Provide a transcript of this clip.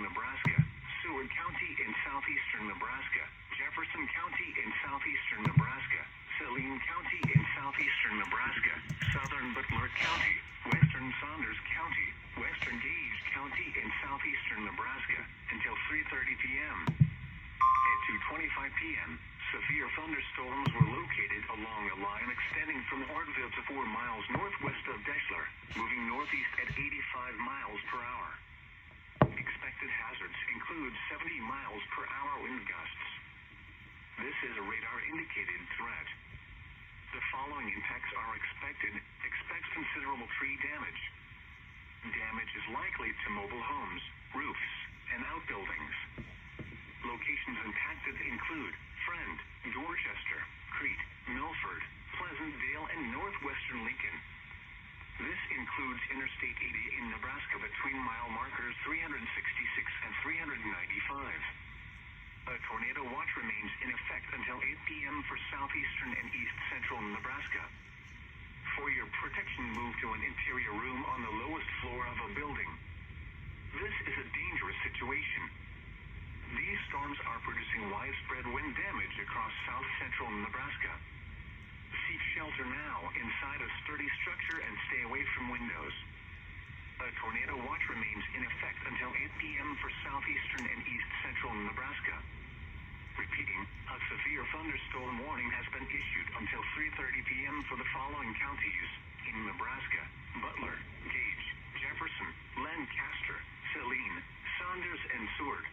Nebraska, Seward County in southeastern Nebraska, Jefferson County in southeastern Nebraska, Saline County in southeastern Nebraska, southern Butler County, western Saunders County, western Gage County in southeastern Nebraska, until 3:30 p.m. At 2:25 p.m., severe thunderstorms were located along a line extending from Ortville to 4 miles northwest of Deschler, moving northeast at 85 miles per hour. Expected hazards include 70 miles per hour wind gusts. This is a radar-indicated threat. The following impacts are expected. Expect considerable tree damage. Damage is likely to mobile homes, roofs, and outbuildings. Locations impacted include Friend, Dorchester, Crete, Milford, Pleasantdale, and northwestern Lincoln. This includes Interstate 80 in Nebraska between mile markers 366 and 395. A tornado watch remains in effect until 8 p.m. for southeastern and east central Nebraska. For your protection, move to an interior room on the lowest floor of a building. This is a dangerous situation. These storms are producing widespread wind damage across south central Nebraska. Seek shelter now inside a sturdy structure and stay away from windows. A tornado watch remains in effect until 8 p.m. for southeastern and east central Nebraska. Repeating, a severe thunderstorm warning has been issued until 3:30 p.m. for the following counties in Nebraska: Butler, Gage, Jefferson, Lancaster, Saline, Saunders, and Seward.